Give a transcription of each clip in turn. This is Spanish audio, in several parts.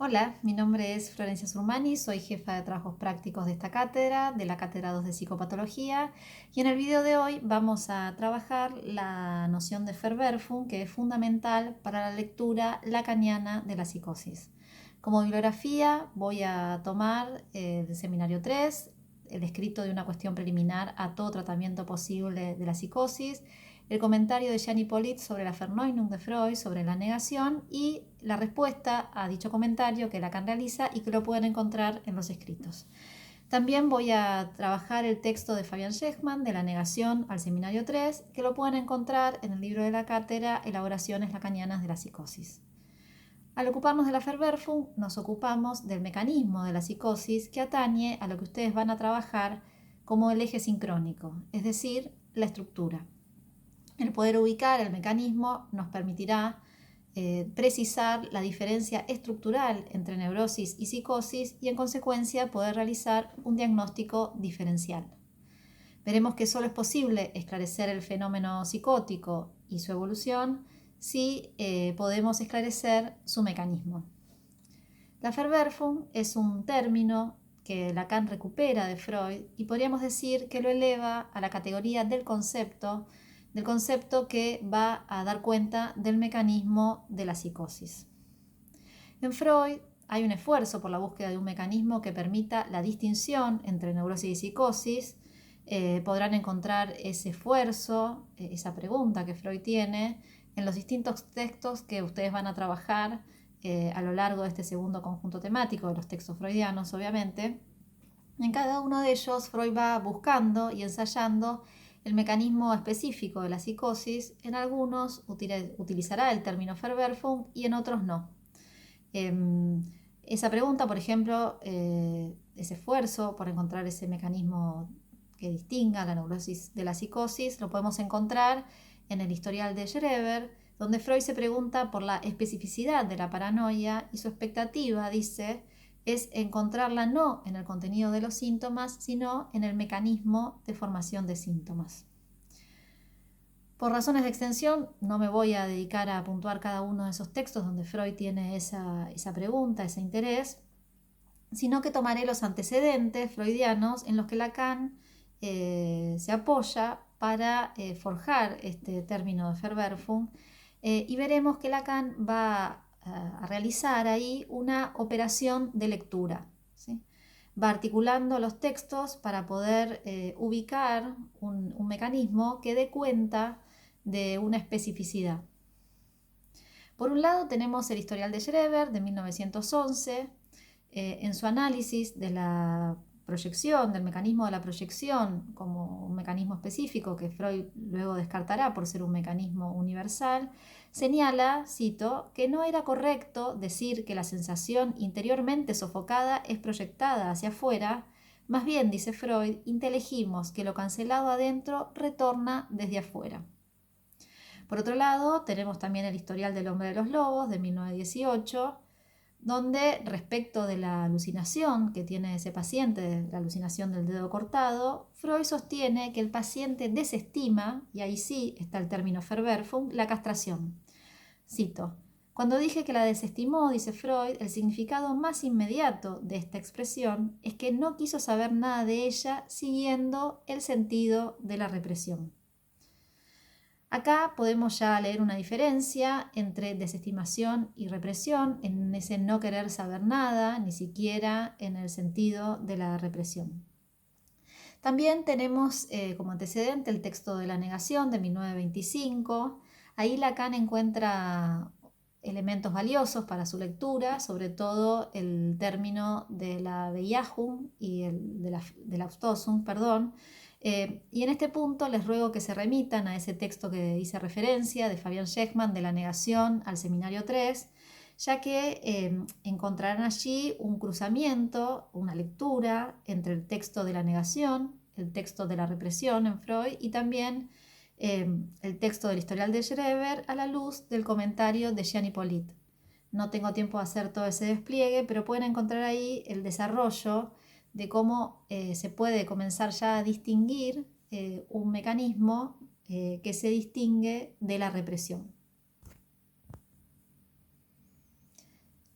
Hola, mi nombre es Florencia Surmani, soy jefa de trabajos prácticos de esta cátedra, de la Cátedra 2 de Psicopatología, y en el video de hoy vamos a trabajar la noción de Verwerfung, que es fundamental para la lectura lacaniana de la psicosis. Como bibliografía voy a tomar del seminario 3, el escrito de una cuestión preliminar a todo tratamiento posible de la psicosis, el comentario de Jean Hippolyte sobre la Verneinung de Freud, sobre la negación, y la respuesta a dicho comentario que Lacan realiza y que lo pueden encontrar en los escritos. También voy a trabajar el texto de Fabian Schechmann, de la negación al seminario 3, que lo pueden encontrar en el libro de la cátedra Elaboraciones lacanianas de la psicosis. Al ocuparnos de la Verwerfung, nos ocupamos del mecanismo de la psicosis que atañe a lo que ustedes van a trabajar como el eje sincrónico, es decir, la estructura. El poder ubicar el mecanismo nos permitirá precisar la diferencia estructural entre neurosis y psicosis y en consecuencia poder realizar un diagnóstico diferencial. Veremos que solo es posible esclarecer el fenómeno psicótico y su evolución si podemos esclarecer su mecanismo. La Verwerfung es un término que Lacan recupera de Freud y podríamos decir que lo eleva a la categoría del concepto que va a dar cuenta del mecanismo de la psicosis. En Freud hay un esfuerzo por la búsqueda de un mecanismo que permita la distinción entre neurosis y psicosis. Podrán encontrar ese esfuerzo, esa pregunta que Freud tiene en los distintos textos que ustedes van a trabajar a lo largo de este segundo conjunto temático de los textos freudianos, obviamente. En cada uno de ellos, Freud va buscando y ensayando el mecanismo específico de la psicosis. En algunos utilizará el término Verwerfung y en otros no. Esa pregunta, por ejemplo, ese esfuerzo por encontrar ese mecanismo que distinga la neurosis de la psicosis, lo podemos encontrar en el historial de Schreber, donde Freud se pregunta por la especificidad de la paranoia y su expectativa, dice, es encontrarla no en el contenido de los síntomas, sino en el mecanismo de formación de síntomas. Por razones de extensión, no me voy a dedicar a puntuar cada uno de esos textos donde Freud tiene esa pregunta, ese interés, sino que tomaré los antecedentes freudianos en los que Lacan se apoya para forjar este término de Verwerfung, y veremos que Lacan va a realizar ahí una operación de lectura, ¿sí? Va articulando los textos para poder ubicar un mecanismo que dé cuenta de una especificidad. Por un lado tenemos el historial de Schreber de 1911, en su análisis de la proyección, del mecanismo de la proyección como un mecanismo específico que Freud luego descartará por ser un mecanismo universal, señala, cito, que no era correcto decir que la sensación interiormente sofocada es proyectada hacia afuera. Más bien, dice Freud, inteligimos que lo cancelado adentro retorna desde afuera. Por otro lado, tenemos también el historial del hombre de los lobos de 1918, donde respecto de la alucinación que tiene ese paciente, la alucinación del dedo cortado, Freud sostiene que el paciente desestima, y ahí sí está el término Verwerfung, la castración. Cito: cuando dije que la desestimó, dice Freud, el significado más inmediato de esta expresión es que no quiso saber nada de ella siguiendo el sentido de la represión. Acá podemos ya leer una diferencia entre desestimación y represión, en ese no querer saber nada, ni siquiera en el sentido de la represión. También tenemos como antecedente el texto de la negación de 1925. Ahí Lacan encuentra elementos valiosos para su lectura, sobre todo el término de la Bejahung y de la Auflösung, perdón. Y en este punto les ruego que se remitan a ese texto que hice referencia de Fabian Schechmann de la negación al seminario 3, ya que encontrarán allí un cruzamiento, una lectura entre el texto de la negación, el texto de la represión en Freud y también el texto del historial de Schreber a la luz del comentario de Jean Hippolyte. No tengo tiempo de hacer todo ese despliegue, pero pueden encontrar ahí el desarrollo de cómo se puede comenzar ya a distinguir un mecanismo que se distingue de la represión.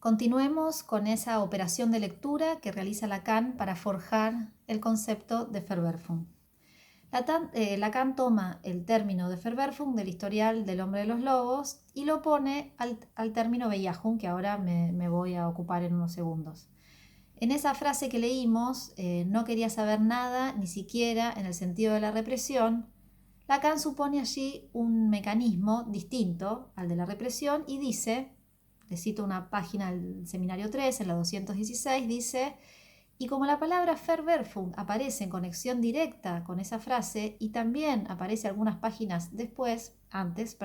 Continuemos con esa operación de lectura que realiza Lacan para forjar el concepto de Verwerfung. Lacan toma el término de Verwerfung del historial del hombre de los lobos y lo pone al término Bejahung, que ahora me voy a ocupar en unos segundos. En esa frase que leímos, no quería saber nada, ni siquiera en el sentido de la represión, Lacan supone allí un mecanismo distinto al de la represión y dice, le cito una página del Seminario 3, en la 216, dice: y como la palabra Verwerfung aparece en conexión directa con esa frase y también aparece algunas páginas antes,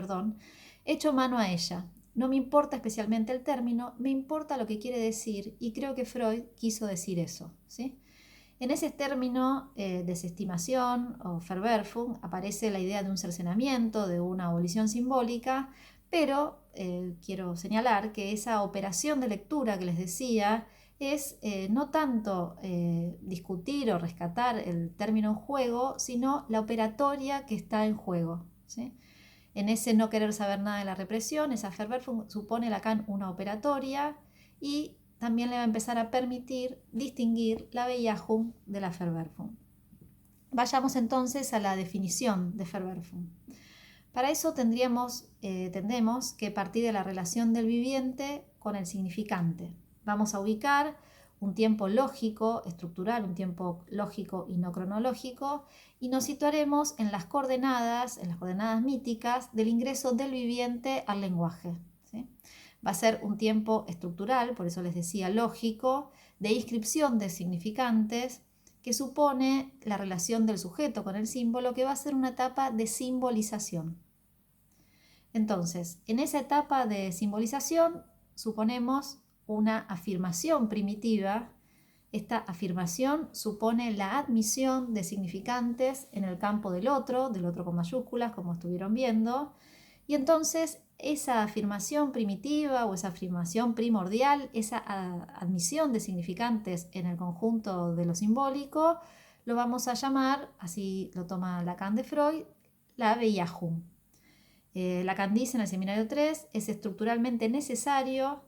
echo mano a ella. No me importa especialmente el término, me importa lo que quiere decir y creo que Freud quiso decir eso, ¿sí? En ese término, desestimación o Verwerfung, aparece la idea de un cercenamiento, de una abolición simbólica, pero quiero señalar que esa operación de lectura que les decía es no tanto discutir o rescatar el término en juego, sino la operatoria que está en juego, ¿sí? En ese no querer saber nada de la represión, esa Verwerfung supone Lacan una operatoria y también le va a empezar a permitir distinguir la Bejahung de la Verwerfung. Vayamos entonces a la definición de Verwerfung. Para eso tendremos que partir de la relación del viviente con el significante. Vamos a ubicar un tiempo lógico, estructural, un tiempo lógico y no cronológico, y nos situaremos en las coordenadas míticas del ingreso del viviente al lenguaje, ¿sí? Va a ser un tiempo estructural, por eso les decía lógico, de inscripción de significantes, que supone la relación del sujeto con el símbolo, que va a ser una etapa de simbolización. Entonces, en esa etapa de simbolización suponemos una afirmación primitiva. Esta afirmación supone la admisión de significantes en el campo del otro con mayúsculas, como estuvieron viendo, y entonces esa afirmación primitiva o esa afirmación primordial, esa admisión de significantes en el conjunto de lo simbólico, lo vamos a llamar, así lo toma Lacan de Freud, la Bejahung. Lacan dice en el Seminario 3, es estructuralmente necesario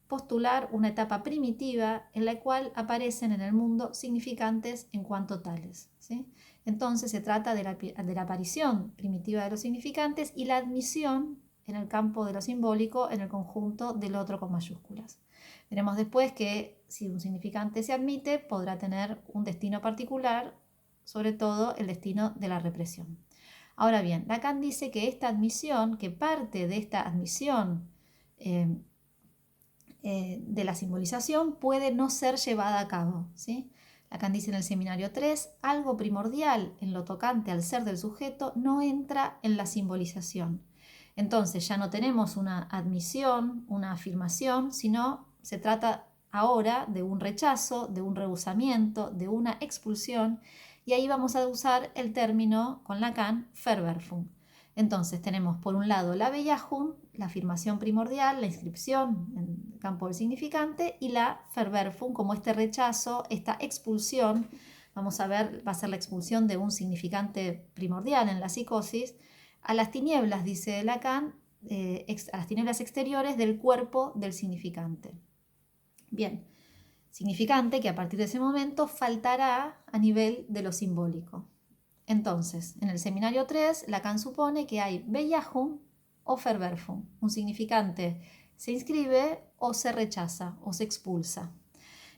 postular una etapa primitiva en la cual aparecen en el mundo significantes en cuanto tales, ¿sí? Entonces se trata de la aparición primitiva de los significantes y la admisión en el campo de lo simbólico en el conjunto del otro con mayúsculas. Veremos después que si un significante se admite, podrá tener un destino particular, sobre todo el destino de la represión. Ahora bien, Lacan dice que esta admisión, que parte de esta admisión de la simbolización, puede no ser llevada a cabo, ¿sí? Lacan dice en el Seminario 3, algo primordial en lo tocante al ser del sujeto no entra en la simbolización. Entonces ya no tenemos una admisión, una afirmación, sino se trata ahora de un rechazo, de un rehusamiento, de una expulsión, y ahí vamos a usar el término con Lacan Verwerfung. Entonces tenemos por un lado la Bejahung, la afirmación primordial, la inscripción en el campo del significante, y la Verwerfung como este rechazo, esta expulsión. Vamos a ver, va a ser la expulsión de un significante primordial en la psicosis a las tinieblas, dice Lacan, a las tinieblas exteriores del cuerpo del significante. Bien, significante que a partir de ese momento faltará a nivel de lo simbólico. Entonces, en el Seminario 3, Lacan supone que hay Bejahung o Verwerfung. Un significante se inscribe o se rechaza o se expulsa.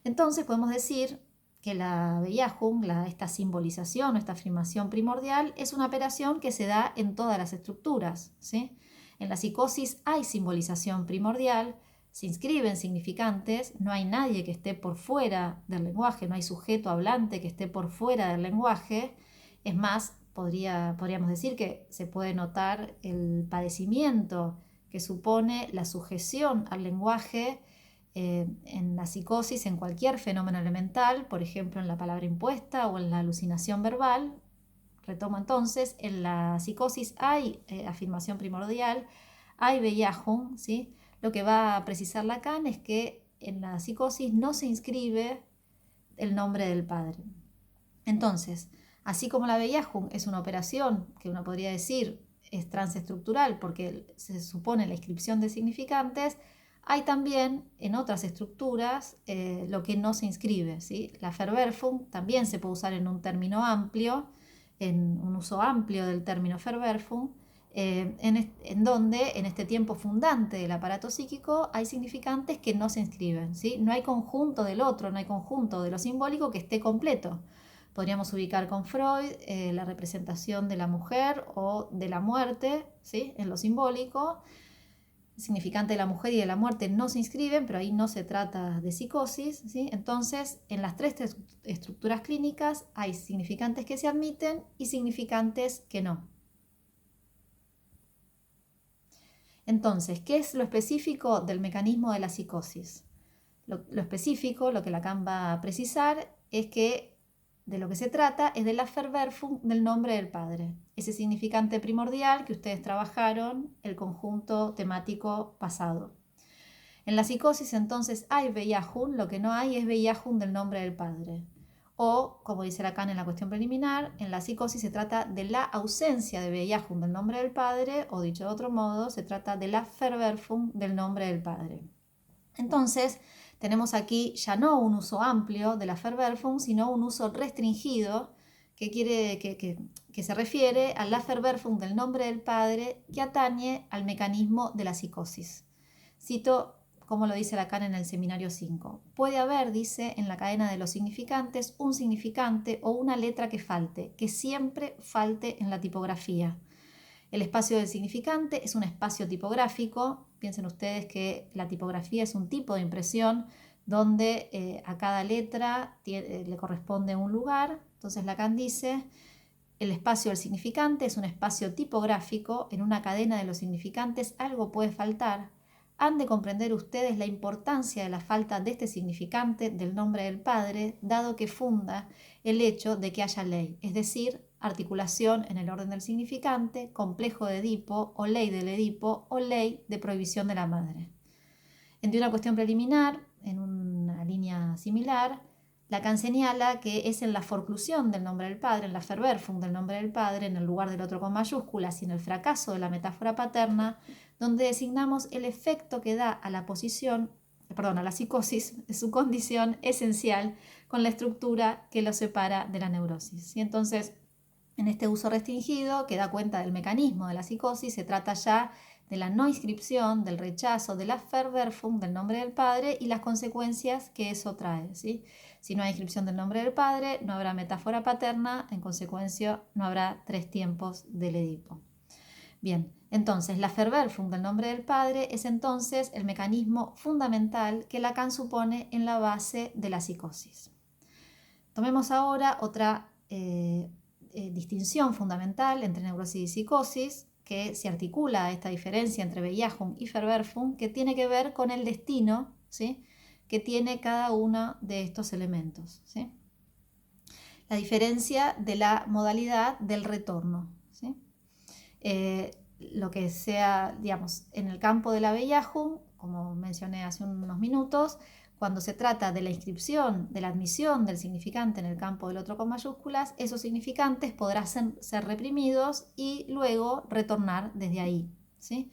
Entonces podemos decir que la Bejahung, esta simbolización o esta afirmación primordial, es una operación que se da en todas las estructuras, ¿sí? En la psicosis hay simbolización primordial, se inscriben significantes, no hay nadie que esté por fuera del lenguaje, no hay sujeto hablante que esté por fuera del lenguaje. Es más, podríamos decir que se puede notar el padecimiento que supone la sujeción al lenguaje en la psicosis, en cualquier fenómeno elemental, por ejemplo en la palabra impuesta o en la alucinación verbal. Retomo entonces, en la psicosis hay afirmación primordial, hay Bejahung, ¿sí? Lo que va a precisar Lacan es que en la psicosis no se inscribe el nombre del padre. Entonces, así como la Bejahung es una operación que uno podría decir es transestructural porque se supone la inscripción de significantes, Hay también en otras estructuras lo que no se inscribe, ¿sí? La Verwerfung también se puede usar en un término amplio, en un uso amplio del término Verwerfung, en donde en este tiempo fundante del aparato psíquico hay significantes que no se inscriben, ¿sí? No hay conjunto del otro, no hay conjunto de lo simbólico que esté completo. Podríamos ubicar con Freud la representación de la mujer o de la muerte, ¿sí? En lo simbólico. El significante de la mujer y de la muerte no se inscriben, pero ahí no se trata de psicosis, ¿sí? Entonces, en las tres estructuras clínicas hay significantes que se admiten y significantes que no. Entonces, ¿qué es lo específico del mecanismo de la psicosis? Lo específico, lo que Lacan va a precisar, es que de lo que se trata es de la Verwerfung del nombre del padre, ese significante primordial que ustedes trabajaron el conjunto temático pasado. En la psicosis entonces hay Beyahun, lo que no hay es Beyahun del nombre del padre. O, como dice Lacan en la cuestión preliminar, en la psicosis se trata de la ausencia de Beyahun del nombre del padre, o dicho de otro modo, se trata de la Verwerfung del nombre del padre. Entonces, tenemos aquí ya no un uso amplio de la Verwerfung, sino un uso restringido que se refiere a la Verwerfung del nombre del padre que atañe al mecanismo de la psicosis. Cito como lo dice Lacan en el seminario 5. Puede haber, dice, en la cadena de los significantes un significante o una letra que falte, que siempre falte en la tipografía. El espacio del significante es un espacio tipográfico. Piensen ustedes que la tipografía es un tipo de impresión donde a cada letra le corresponde un lugar. Entonces Lacan dice, el espacio del significante es un espacio tipográfico. En una cadena de los significantes algo puede faltar. Han de comprender ustedes la importancia de la falta de este significante del nombre del padre, dado que funda el hecho de que haya ley, es decir, articulación en el orden del significante, complejo de Edipo o ley del Edipo o ley de prohibición de la madre. En una cuestión preliminar, en una línea similar, Lacan señala que es en la forclusión del nombre del padre, en la Verwerfung del nombre del padre, en el lugar del otro con mayúsculas y en el fracaso de la metáfora paterna, donde designamos el efecto que da a la a la psicosis de su condición esencial con la estructura que lo separa de la neurosis. Y entonces, en este uso restringido, que da cuenta del mecanismo de la psicosis, se trata ya de la no inscripción, del rechazo, de la Verwerfung del nombre del padre y las consecuencias que eso trae, ¿sí? Si no hay inscripción del nombre del padre, no habrá metáfora paterna, en consecuencia no habrá tres tiempos del Edipo. Bien, entonces la Verwerfung del nombre del padre es entonces el mecanismo fundamental que Lacan supone en la base de la psicosis. Tomemos ahora otra distinción fundamental entre neurosis y psicosis, que se articula a esta diferencia entre Beyahun y Verwerfung, que tiene que ver con el destino, ¿sí?, que tiene cada uno de estos elementos, ¿sí? La diferencia de la modalidad del retorno, ¿sí? Lo que sea, digamos, en el campo de la Beyahun, como mencioné hace unos minutos, cuando se trata de la inscripción, de la admisión del significante en el campo del otro con mayúsculas, esos significantes podrán ser reprimidos y luego retornar desde ahí, ¿sí?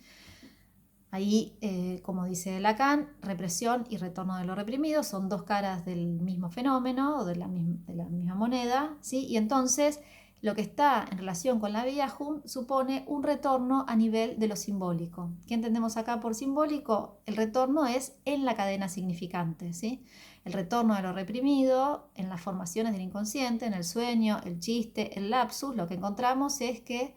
Ahí, como dice Lacan, represión y retorno de lo reprimido son dos caras del mismo fenómeno o de la misma moneda, ¿sí? Y entonces lo que está en relación con la Beyahun supone un retorno a nivel de lo simbólico. ¿Qué entendemos acá por simbólico? El retorno es en la cadena significante, ¿sí? El retorno de lo reprimido en las formaciones del inconsciente, en el sueño, el chiste, el lapsus, lo que encontramos es que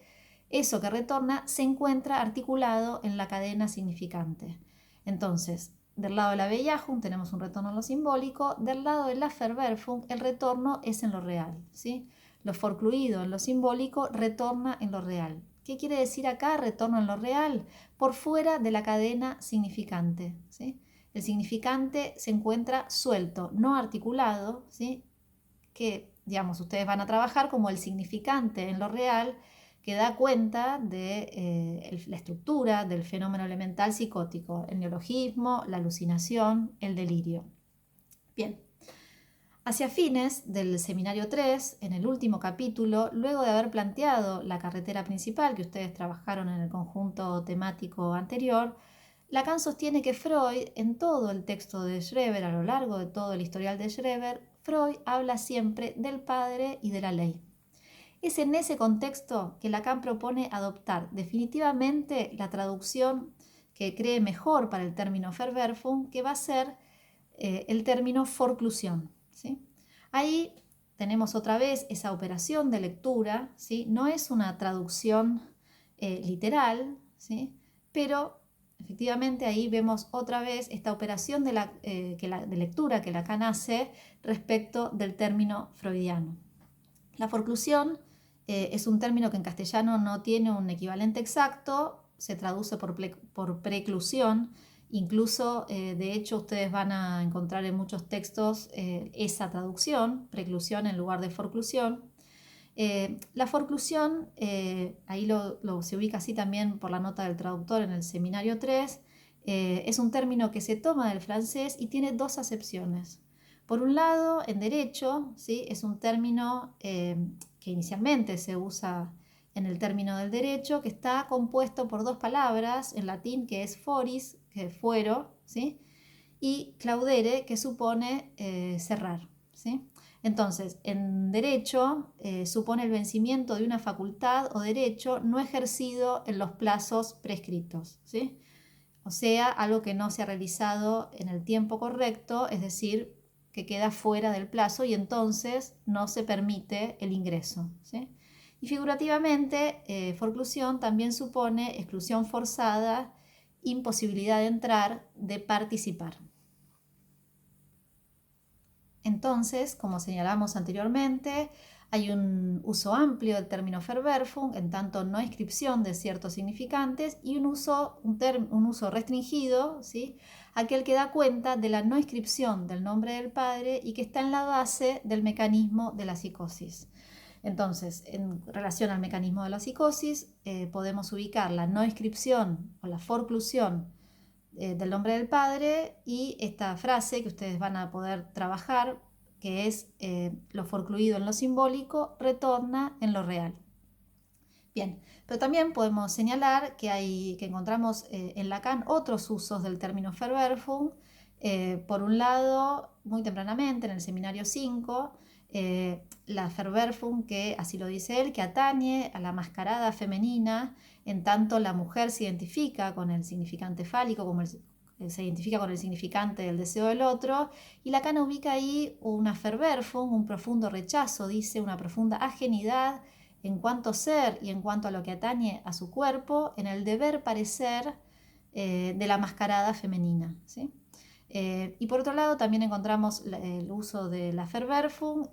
eso que retorna se encuentra articulado en la cadena significante. Entonces, del lado de la Beyahun tenemos un retorno en lo simbólico, del lado de la Verwerfung el retorno es en lo real, ¿sí? Lo forcluido en lo simbólico retorna en lo real. ¿Qué quiere decir acá retorno en lo real? Por fuera de la cadena significante, ¿sí? El significante se encuentra suelto, no articulado, ¿sí?, que, digamos, ustedes van a trabajar como el significante en lo real que da cuenta de la estructura del fenómeno elemental psicótico, el neologismo, la alucinación, el delirio. Bien. Hacia fines del seminario 3, en el último capítulo, luego de haber planteado la carretera principal que ustedes trabajaron en el conjunto temático anterior, Lacan sostiene que Freud, en todo el texto de Schreber, a lo largo de todo el historial de Schreber, Freud habla siempre del padre y de la ley. Es en ese contexto que Lacan propone adoptar definitivamente la traducción que cree mejor para el término Verwerfung, que va a ser el término forclusión, ¿sí? Ahí tenemos otra vez esa operación de lectura, ¿sí? No es una traducción literal, ¿sí? Pero efectivamente ahí vemos otra vez esta operación de lectura que Lacan hace respecto del término freudiano. La forclusión es un término que en castellano no tiene un equivalente exacto, se traduce por preclusión. Incluso, de hecho, ustedes van a encontrar en muchos textos esa traducción, preclusión en lugar de forclusión. La forclusión, ahí se ubica así también por la nota del traductor en el seminario 3, es un término que se toma del francés y tiene dos acepciones. Por un lado, en derecho, ¿sí? Es un término que inicialmente se usa en el término del derecho, que está compuesto por dos palabras en latín, que es foris, que es fuero, ¿sí? Y claudere, que supone cerrar, ¿sí? Entonces, en derecho supone el vencimiento de una facultad o derecho no ejercido en los plazos prescritos, ¿sí? O sea, algo que no se ha realizado en el tiempo correcto, es decir, que queda fuera del plazo y entonces no se permite el ingreso, ¿sí? Y figurativamente, forclusión también supone exclusión forzada, imposibilidad de entrar, de participar. Entonces, como señalamos anteriormente, hay un uso amplio del término Verwerfung, en tanto no inscripción de ciertos significantes, y un uso restringido, ¿sí? Aquel que da cuenta de la no inscripción del nombre del padre y que está en la base del mecanismo de la psicosis. Entonces, en relación al mecanismo de la psicosis, podemos ubicar la no inscripción o la forclusión del nombre del padre y esta frase que ustedes van a poder trabajar, que es lo forcluido en lo simbólico retorna en lo real. Bien, pero también podemos señalar que encontramos en Lacan otros usos del término Verwerfung. Por un lado, muy tempranamente en el seminario 5, la Verwerfung, que así lo dice él, que atañe a la mascarada femenina, en tanto la mujer se identifica con el significante fálico, se identifica con el significante del deseo del otro, y Lacan ubica ahí una Verwerfung, un profundo rechazo, dice, una profunda ajenidad en cuanto ser y en cuanto a lo que atañe a su cuerpo, en el deber parecer de la mascarada femenina, ¿sí? Y por otro lado también encontramos el uso de la Verwerfung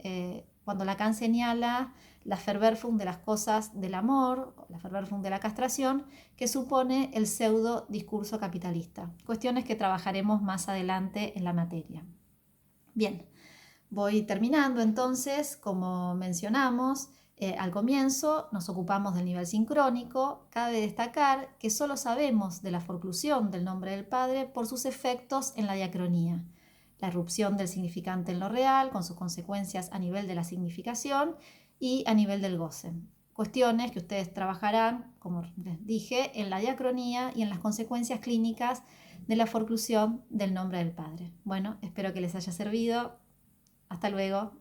cuando Lacan señala la Verwerfung de las cosas del amor, la Verwerfung de la castración, que supone el pseudo discurso capitalista, cuestiones que trabajaremos más adelante en la materia. Bien, voy terminando entonces, como mencionamos, al comienzo nos ocupamos del nivel sincrónico. Cabe destacar que solo sabemos de la forclusión del nombre del padre por sus efectos en la diacronía. La irrupción del significante en lo real, con sus consecuencias a nivel de la significación y a nivel del goce. Cuestiones que ustedes trabajarán, como les dije, en la diacronía y en las consecuencias clínicas de la forclusión del nombre del padre. Bueno, espero que les haya servido. Hasta luego.